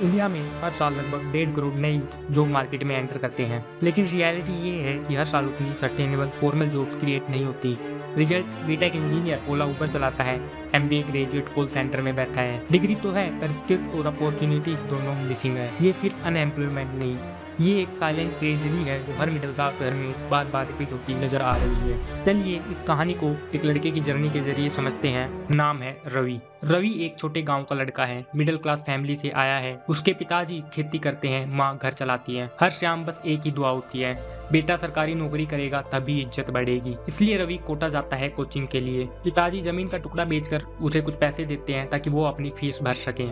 India में हर साल लगभग 1.5 करोड़ नई जॉब मार्केट में एंटर करते हैं, लेकिन रियलिटी ये है कि हर साल उतनी सस्टेनेबल फॉर्मल जॉब्स क्रिएट नहीं होती। रिजल्ट, बीटेक इंजीनियर ओला ऊबर चलाता है, एमबीए ग्रेजुएट कॉल सेंटर में बैठा है। डिग्री तो है पर स्किल्स और अपॉर्चुनिटीज दोनों मिसिंग है। ये सिर्फ अनएम्प्लॉयमेंट नहीं, ये एक साइलेंट ट्रेजेडी है जो हर मिडिल क्लास घर में बार बार रिपीट होती नजर आ रही है। चलिए इस कहानी को एक लड़के की जर्नी के जरिए समझते हैं। नाम है रवि। रवि एक छोटे गांव का लड़का है, मिडिल क्लास फैमिली से आया है। उसके पिताजी खेती करते हैं, माँ घर चलाती है। हर शाम बस एक ही दुआ होती है, बेटा सरकारी नौकरी करेगा तभी इज्जत बढ़ेगी। इसलिए रवि कोटा जाता है कोचिंग के लिए। पिताजी जमीन का टुकड़ा बेचकर उसे कुछ पैसे देते हैं ताकि वो अपनी फीस भर सके।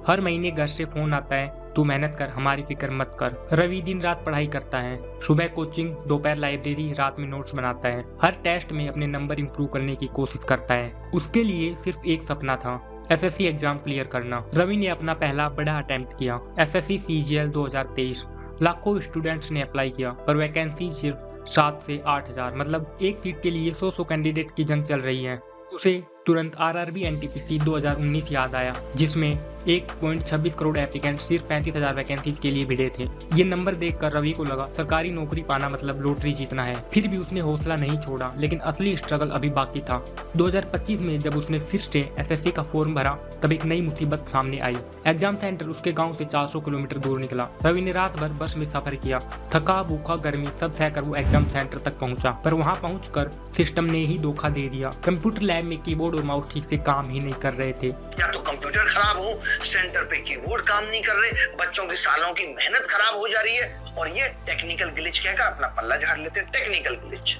हर महीने घर से फोन आता है, तू मेहनत कर, हमारी फिक्र मत कर। रवि दिन रात पढ़ाई करता है, सुबह कोचिंग, दोपहर लाइब्रेरी, रात में नोट्स बनाता है। हर टेस्ट में अपने नंबर इंप्रूव करने की कोशिश करता है। उसके लिए सिर्फ एक सपना था, एसएससी एग्जाम क्लियर करना। रवि ने अपना पहला बड़ा अटेम्प्ट किया, एसएससी सीजीएल 2023। लाखों स्टूडेंट्स ने अप्लाई किया पर वैकेंसी सिर्फ 7 से 8 हजार, मतलब एक सीट के लिए 100 कैंडिडेट की जंग चल रही है। उसे तुरंत आरआरबी एनटीपीसी 2019 याद आया, जिसमें 1.26 करोड़ एप्लीकेंट सिर्फ 35,000 वैकेंसीज के लिए भिड़े थे। ये नंबर देखकर रवि को लगा सरकारी नौकरी पाना मतलब लॉटरी जीतना है। फिर भी उसने हौसला नहीं छोड़ा, लेकिन असली स्ट्रगल अभी बाकी था। 2025 में जब उसने फिर से एसएससी का फॉर्म भरा तब एक नई मुसीबत सामने आई। एग्जाम सेंटर उसके गाँव से 400 किलोमीटर दूर निकला। रवि ने रात भर बस में सफर किया, थका भूखा गर्मी सब सहकर वो एग्जाम सेंटर तक पहुंचा। पर वहां पहुंचकर सिस्टम ने ही धोखा दे दिया। कंप्यूटर लैब में कीबोर्ड और माउस ठीक से काम ही नहीं कर रहे थे। या तो कंप्यूटर खराब हो, सेंटर पे कीबोर्ड काम नहीं कर रहे, बच्चों की सालों की मेहनत खराब हो जा रही है और ये टेक्निकल ग्लिच कहकर अपना पल्ला झाड़ लेते हैं। Technical glitch.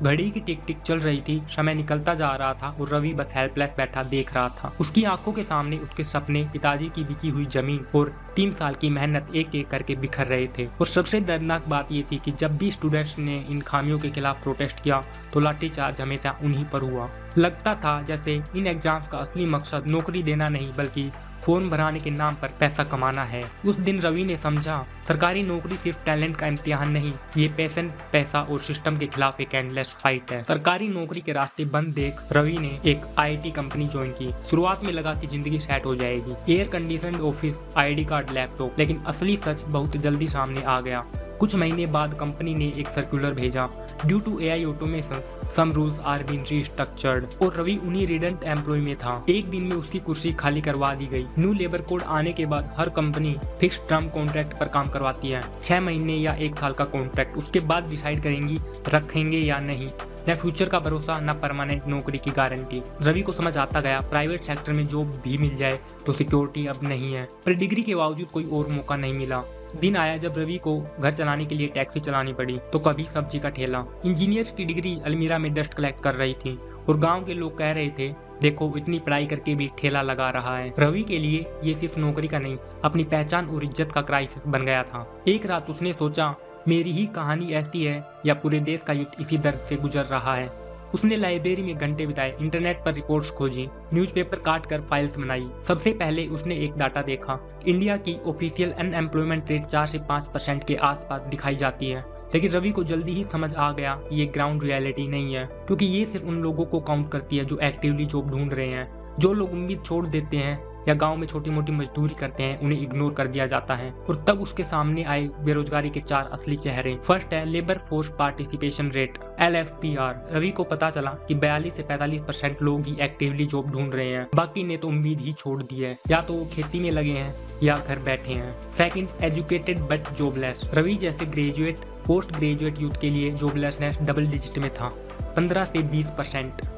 घड़ी की टिक टिक चल रही थी, समय निकलता जा रहा था और रवि बस हेल्पलेस बैठा देख रहा था। उसकी आंखों के सामने उसके सपने, पिताजी की बिकी हुई जमीन और 3 साल की मेहनत एक एक करके बिखर रहे थे। और सबसे दर्दनाक बात ये थी कि जब भी स्टूडेंट्स ने इन खामियों के खिलाफ प्रोटेस्ट किया तो लाठीचार्ज हमेशा उन्हीं पर हुआ। लगता था जैसे इन एग्जाम्स का असली मकसद नौकरी देना नहीं बल्कि फॉर्म भराने के नाम पर पैसा कमाना है। उस दिन रवि ने समझा सरकारी नौकरी सिर्फ टैलेंट का इम्तिहान नहीं, ये पैशन, पैसा और सिस्टम के खिलाफ एक एंडलेस फाइट है। सरकारी नौकरी के रास्ते बंद देख रवि ने एक आईटी कंपनी ज्वाइन की। शुरुआत में लगा कि जिंदगी सेट हो जाएगी, air condition office, ID card, laptop. लेकिन असली सच बहुत जल्दी सामने आ गया। कुछ महीने बाद कंपनी ने एक सर्कुलर भेजा, due to AI automation some rules are been restructured. और रवि उन्हीं रिडेंट एम्प्लॉय में था। एक दिन में उसकी कुर्सी खाली करवा दी गई। न्यू लेबर कोड आने के बाद हर कंपनी फिक्स्ड टर्म कॉन्ट्रैक्ट पर काम करवाती है, 6 महीने या 1 साल का कॉन्ट्रैक्ट। उसके बाद डिसाइड करेंगी रखेंगे या नहीं। न फ्यूचर का भरोसा, न परमानेंट नौकरी की गारंटी। रवि को समझ आता गया प्राइवेट सेक्टर में जॉब भी मिल जाए तो सिक्योरिटी अब नहीं है। पर डिग्री के बावजूद कोई और मौका नहीं मिला। दिन आया जब रवि को घर चलाने के लिए टैक्सी चलानी पड़ी, तो कभी सब्जी का ठेला। इंजीनियर की डिग्री अलमीरा में डस्ट कलेक्ट कर रही थी और गांव के लोग कह रहे थे देखो इतनी पढ़ाई करके भी ठेला लगा रहा है। रवि के लिए ये सिर्फ नौकरी का नहीं, अपनी पहचान और इज्जत का क्राइसिस बन गया था। एक रात उसने सोचा मेरी ही कहानी ऐसी है या पूरे देश का युद्ध इसी दर्द से गुजर रहा है। उसने लाइब्रेरी में घंटे बिताए, इंटरनेट पर रिपोर्ट्स खोजी, न्यूज़पेपर काट कर फाइल्स बनाई। सबसे पहले उसने एक डाटा देखा, इंडिया की ऑफिशियल अनएम्प्लॉयमेंट रेट 4 से 5% के आसपास दिखाई जाती है। लेकिन रवि को जल्दी ही समझ आ गया ये ग्राउंड रियलिटी नहीं है, क्योंकि ये सिर्फ उन लोगों को काउंट करती है जो एक्टिवली जॉब ढूंढ रहे हैं। जो लोग उम्मीद छोड़ देते हैं या गांव में छोटी मोटी मजदूरी करते हैं उन्हें इग्नोर कर दिया जाता है। और तब उसके सामने आए बेरोजगारी के 4 असली चेहरे। फर्स्ट है labour force participation rate, LFPR। Ravi को पता चला कि 42 से 45% लोग ही एक्टिवली जॉब ढूंढ रहे हैं, बाकी ने तो उम्मीद ही छोड़ दी है, या तो वो खेती में लगे हैं या घर बैठे हैं। Second, educated but jobless. Ravi जैसे ग्रेजुएट, पोस्ट ग्रेजुएट यूथ के लिए जॉबलेसनेस डबल डिजिट में था, 15 से 20%,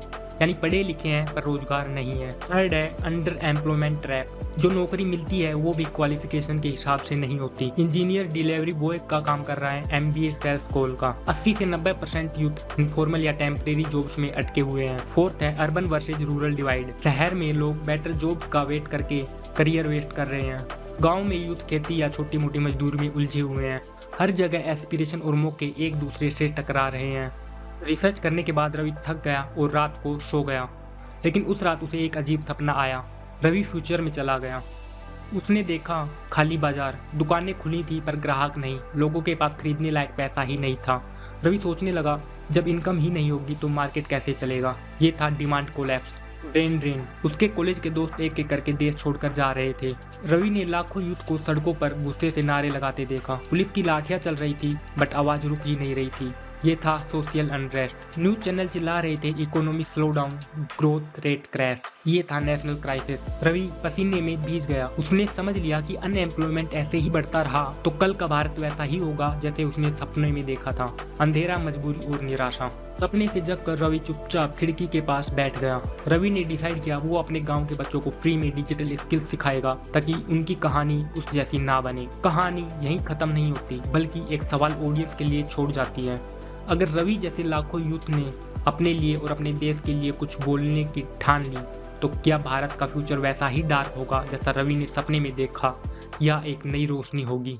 यानी पढ़े लिखे हैं पर रोजगार नहीं है। थर्ड है अंडर एम्प्लॉयमेंट ट्रैप। जो नौकरी मिलती है वो भी क्वालिफिकेशन के हिसाब से नहीं होती। इंजीनियर डिलीवरी बॉय का काम कर रहा है, MBA सेल्स कॉल का। 80 से 90% यूथ इनफॉर्मल या टेम्परेरी जॉब्स में अटके हुए हैं। फोर्थ है अर्बन वर्सेज रूरल डिवाइड। शहर में लोग बेटर जॉब का वेट करके करियर वेस्ट कर रहे हैं, गांव में यूथ खेती या छोटी मोटी मजदूरी में उलझे हुए हैं। हर जगह एस्पिरेशन और मौके एक दूसरे से टकरा रहे हैं। रिसर्च करने के बाद रवि थक गया और रात को सो गया। लेकिन उस रात उसे एक अजीब सपना आया। रवि फ्यूचर में चला गया। उसने देखा खाली बाजार, दुकानें खुली थी पर ग्राहक नहीं, लोगों के पास खरीदने लायक पैसा ही नहीं था। रवि सोचने लगा जब इनकम ही नहीं होगी तो मार्केट कैसे चलेगा। ये था डिमांड कोलैप्स। Brain drain. उसके कॉलेज के दोस्त एक एक करके देश छोड़कर जा रहे थे। रवि ने लाखों यूथ को सड़कों पर गुस्से से नारे लगाते देखा। पुलिस की लाठियां चल रही थी बट आवाज रुक ही नहीं रही थी। ये था सोशल अनरेस्ट। न्यूज चैनल चिल्ला रहे थे economy slow down, growth rate crash. ये था नेशनल क्राइसिस। रवि पसीने में भीज गया। उसने समझ लिया कि अनएम्प्लॉयमेंट ऐसे ही बढ़ता रहा तो कल का भारत वैसा ही होगा जैसे उसने सपने में देखा था। अंधेरा, मजबूरी और निराशा। सपने से जगकर रवि चुपचाप खिड़की के पास बैठ गया। रवि ने डिसाइड किया वो अपने गांव के बच्चों को फ्री में डिजिटल स्किल्स सिखाएगा ताकि उनकी कहानी उस जैसी ना बने। कहानी यहीं खत्म नहीं होती बल्कि एक सवाल ऑडियंस के लिए छोड़ जाती है। अगर रवि जैसे लाखों यूथ ने अपने लिए और अपने देश के लिए कुछ बोलने की ठान ली तो क्या भारत का फ्यूचर वैसा ही डार्क होगा जैसा रवि ने सपने में देखा, या एक नई रोशनी होगी?